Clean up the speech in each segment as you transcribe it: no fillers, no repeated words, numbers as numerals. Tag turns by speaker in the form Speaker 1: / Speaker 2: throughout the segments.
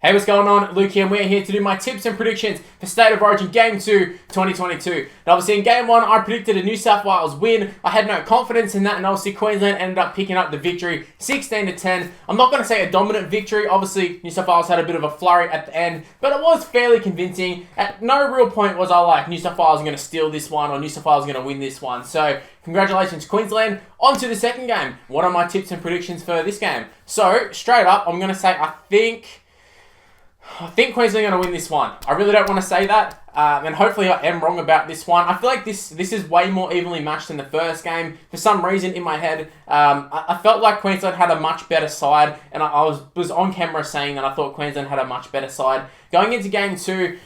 Speaker 1: Hey, what's going on? Luke here, and we're here to do my tips and predictions for State of Origin Game 2, 2022. Now, obviously, in Game 1, I predicted a New South Wales win. I had no confidence in that, and obviously, Queensland ended up picking up the victory, 16-10. I'm not going to say a dominant victory. Obviously, New South Wales had a bit of a flurry at the end, but it was fairly convincing. At no real point was I like, New South Wales are going to steal this one, or New South Wales are going to win this one. So, congratulations, Queensland. On to the second game. What are my tips and predictions for this game? So, straight up, I'm going to say I think Queensland are going to win this one. I really don't want to say that, and hopefully I am wrong about this one. I feel like this is way more evenly matched than the first game. For some reason in my head, I felt like Queensland had a much better side, and I was on camera saying that I thought Queensland had a much better side. Going into Game 2,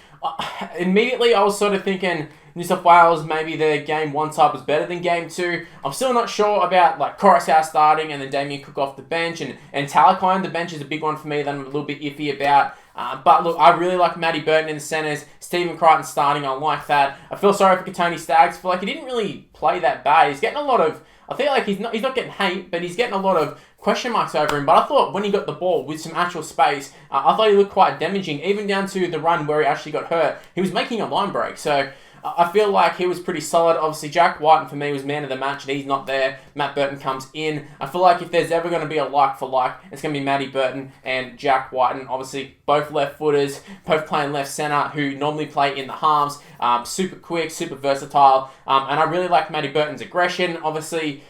Speaker 1: immediately I was sort of thinking New South Wales, maybe their Game 1 side was better than Game 2. I'm still not sure about like Coruscant starting and then Damien Cook off the bench, and Talakai on the bench is a big one for me that I'm a little bit iffy about. But look, I really like Matty Burton in the centres. Stephen Crichton starting, I like that. I feel sorry for Tony Staggs. I feel like he didn't really play that bad. He's getting a lot of, I feel like he's not getting hate, but he's getting a lot of question marks over him. But I thought when he got the ball with some actual space, I thought he looked quite damaging. Even down to the run where he actually got hurt, he was making a line break. So I feel like he was pretty solid. Obviously, Jack Whiten for me was man of the match, and he's not there. Matt Burton comes in. I feel like if there's ever going to be a like for like, it's going to be Matty Burton and Jack Whiten. Obviously, both left footers, both playing left centre, who normally play in the halves. Super quick, super versatile, and I really like Matty Burton's aggression. Obviously,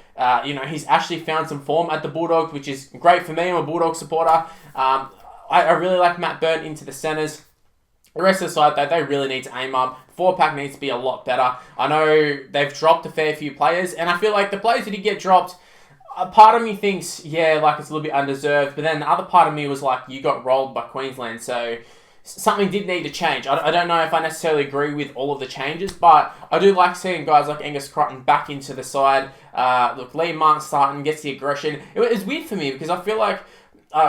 Speaker 1: he's actually found some form at the Bulldogs, which is great for me. I'm a Bulldog supporter. I really like Matt Burton into the centres. The rest of the side, though, they really need to aim up. 4-pack needs to be a lot better. I know they've dropped a fair few players, and I feel like the players that did get dropped, a part of me thinks, yeah, like it's a little bit undeserved, but then the other part of me was like, you got rolled by Queensland, so something did need to change. I don't know if I necessarily agree with all of the changes, but I do like seeing guys like Angus Crichton back into the side. Look, Liam Martin starting, gets the aggression. It's weird for me because I feel like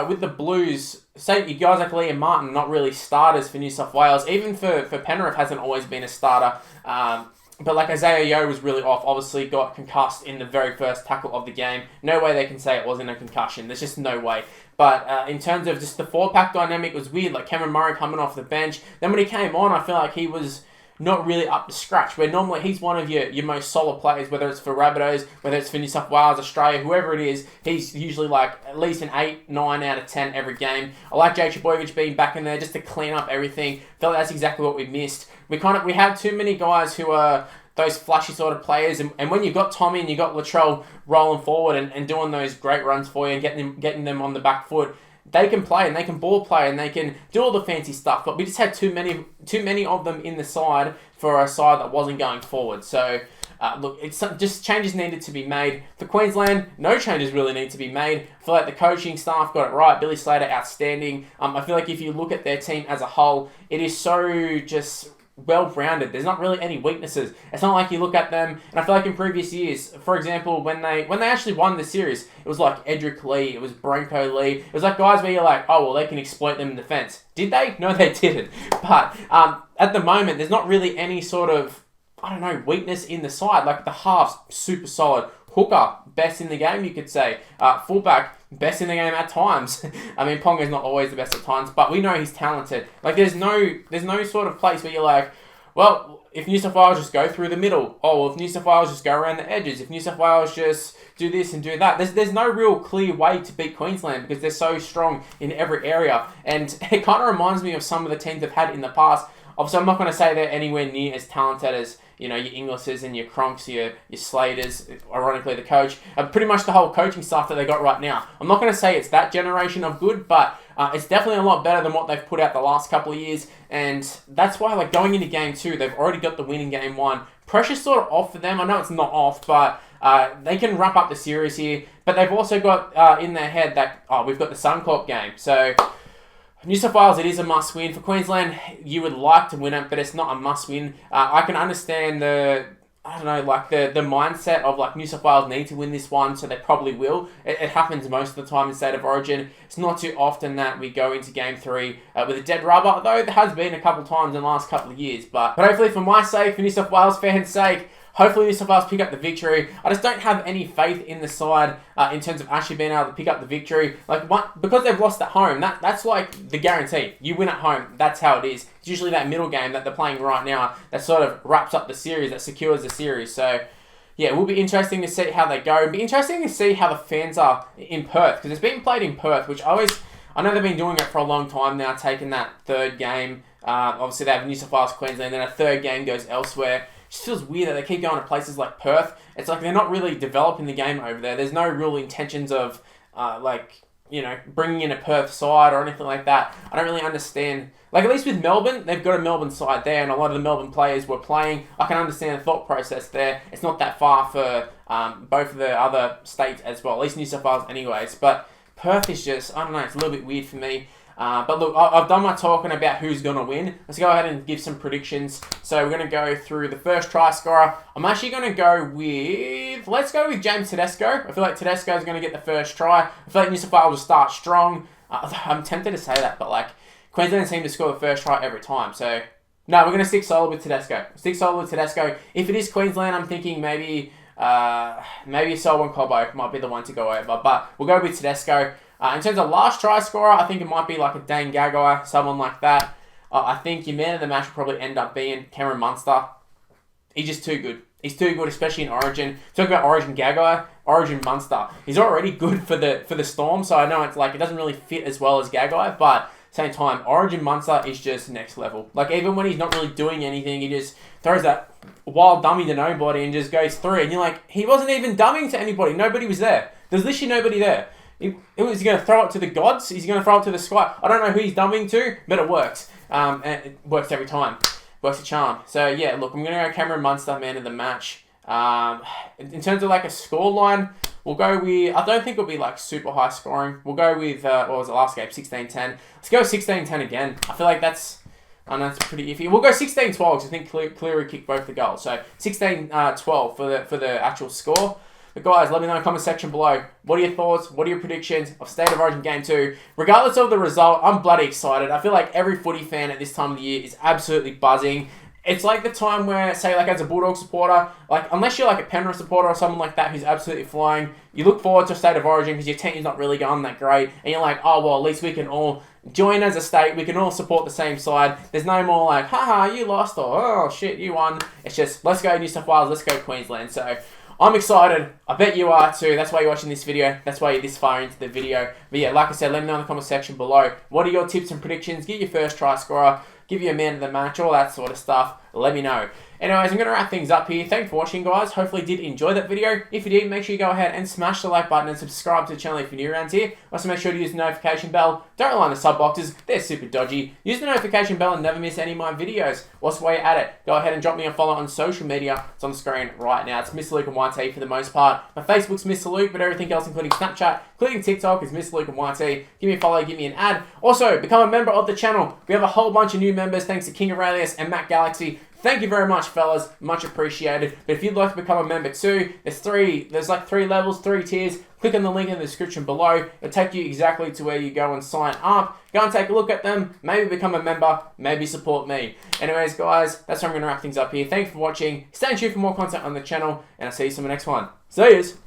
Speaker 1: with the Blues, say guys like Liam Martin, not really starters for New South Wales. Even for Penrith, hasn't always been a starter. But like Isaiah Yeo was really off. Obviously got concussed in the very first tackle of the game. No way they can say it wasn't a concussion. There's just no way. But in terms of just the 4-pack dynamic, it was weird. Like Cameron Murray coming off the bench. Then when he came on, I feel like he was not really up to scratch, where normally he's one of your most solid players, whether it's for Rabbitohs, whether it's for New South Wales, Australia, whoever it is, he's usually like at least an 8, 9 out of 10 every game. I like Jake Trbojevic being back in there just to clean up everything. Felt like that's exactly what we missed. We have too many guys who are those flashy sort of players, and when you've got Tommy and you've got Latrell rolling forward and doing those great runs for you and getting them on the back foot, they can play and they can ball play and they can do all the fancy stuff, but we just had too many of them in the side for a side that wasn't going forward. So, look, it's just changes needed to be made. For Queensland, no changes really need to be made. I feel like the coaching staff got it right. Billy Slater, outstanding. I feel like if you look at their team as a whole, it is so just well-rounded. There's not really any weaknesses. It's not like you look at them, and I feel like in previous years, for example, when they actually won the series, it was like Edric Lee, it was Branko Lee, it was like guys where you're like, oh, well, they can exploit them in defense. Did they? No, they didn't. But at the moment, there's not really any sort of, I don't know, weakness in the side. Like the halves, super solid. Hooker, best in the game, you could say. Fullback, best in the game at times. I mean, Ponga's not always the best at times, but we know he's talented. Like, there's no sort of place where you're like, well, if New South Wales just go through the middle, oh, well, if New South Wales just go around the edges, if New South Wales just do this and do that, there's no real clear way to beat Queensland because they're so strong in every area. And it kind of reminds me of some of the teams they've had in the past. Obviously, I'm not going to say they're anywhere near as talented as, your Inglis's and your Cronks, your Slaters, ironically the coach, pretty much the whole coaching staff that they got right now. I'm not going to say it's that generation of good, but it's definitely a lot better than what they've put out the last couple of years, and that's why, like, going into Game 2, they've already got the win in Game 1. Pressure's sort of off for them. I know it's not off, but they can wrap up the series here, but they've also got in their head that, we've got the Suncorp game, so New South Wales, it is a must-win. For Queensland, you would like to win it, but it's not a must-win. I can understand the mindset of like New South Wales need to win this one, so they probably will. It happens most of the time in State of Origin. It's not too often that we go into Game 3 with a dead rubber, though there has been a couple times in the last couple of years. But hopefully for my sake, for New South Wales fans' sake, Hopefully New South Wales pick up the victory. I just don't have any faith in the side in terms of actually being able to pick up the victory. Because they've lost at home, that's like the guarantee. You win at home, that's how it is. It's usually that middle game that they're playing right now that sort of wraps up the series, that secures the series. So, yeah, it will be interesting to see how they go. It'll be interesting to see how the fans are in Perth, because it's being played in Perth, which I know they've been doing it for a long time now, taking that third game. Obviously, they have New South Wales, Queensland, then a third game goes elsewhere. It just feels weird that they keep going to places like Perth. It's like they're not really developing the game over there. There's no real intentions of, bringing in a Perth side or anything like that. I don't really understand. Like, at least with Melbourne, they've got a Melbourne side there, and a lot of the Melbourne players were playing. I can understand the thought process there. It's not that far for both of the other states as well, at least New South Wales anyways. But Perth is just, I don't know, it's a little bit weird for me. But look, I've done my talking about who's going to win. Let's go ahead and give some predictions. So we're going to go through the first try scorer. I'm actually going to go with, let's go with James Tedesco. I feel like Tedesco is going to get the first try. I feel like New South Wales will start strong. I'm tempted to say that, but like, Queensland seem to score the first try every time. So, no, we're going to stick solid with Tedesco. If it is Queensland, I'm thinking maybe Selwyn Cobbo might be the one to go over. But we'll go with Tedesco. In terms of last try scorer, I think it might be like a Dane Gagai, someone like that. I think your man of the match will probably end up being Cameron Munster. He's just too good. He's too good, especially in Origin. Talk about Origin Gagai, Origin Munster. He's already good for the Storm, so I know it's like it doesn't really fit as well as Gagai, but same time, Origin Munster is just next level. Like, even when he's not really doing anything, he just throws that wild dummy to nobody and just goes through. And you're like, he wasn't even dumming to anybody. Nobody was there. There's literally nobody there. Is he going to throw it to the gods? Is he going to throw it to the sky? I don't know who he's dumbing to, but it works. And it works every time. Works a charm. So, yeah, look, I'm going to go Cameron Munster, man of the match. In terms of, like, a scoreline, we'll go with, I don't think it'll be, like, super high scoring. We'll go with, what was the last game? 16-10. Let's go 16-10 again. I feel like that's pretty iffy. We'll go 16-12 because I think Cleary kicked both the goals. So, 16-12 for the actual score. But guys, let me know in the comment section below. What are your thoughts? What are your predictions of State of Origin Game 2? Regardless of the result, I'm bloody excited. I feel like every footy fan at this time of the year is absolutely buzzing. It's like the time where, say, like as a Bulldog supporter, like unless you're like a Penrith supporter or someone like that who's absolutely flying, you look forward to State of Origin because your team is not really going that great. And you're like, oh, well, at least we can all join as a state. We can all support the same side. There's no more like, haha, you lost, or oh, shit, you won. It's just, let's go New South Wales, let's go Queensland. So, I'm excited. I bet you are too. That's why you're watching this video. That's why you're this far into the video. But yeah, like I said, let me know in the comment section below. What are your tips and predictions? Get your first try scorer. Give you a man of the match. All that sort of stuff. Let me know. Anyways, I'm going to wrap things up here. Thanks for watching, guys. Hopefully you did enjoy that video. If you did, make sure you go ahead and smash the like button and subscribe to the channel if you're new around here. Also, make sure to use the notification bell. Don't rely on the sub boxes. They're super dodgy. Use the notification bell and never miss any of my videos. Whilst while you're at it, go ahead and drop me a follow on social media. It's on the screen right now. It's Mr. Luke and YT for the most part. My Facebook's Mr. Luke, but everything else, including Snapchat, including TikTok, is Mr. Luke and YT. Give me a follow, give me an ad. Also, become a member of the channel. We have a whole bunch of new members thanks to King Aurelius and Matt Galaxy. Thank you very much, fellas. Much appreciated. But if you'd like to become a member too, there's like 3 levels, 3 tiers. Click on the link in the description below. It'll take you exactly to where you go and sign up. Go and take a look at them. Maybe become a member. Maybe support me. Anyways, guys, that's how I'm going to wrap things up here. Thanks for watching. Stay tuned for more content on the channel. And I'll see you in the next one. See yous.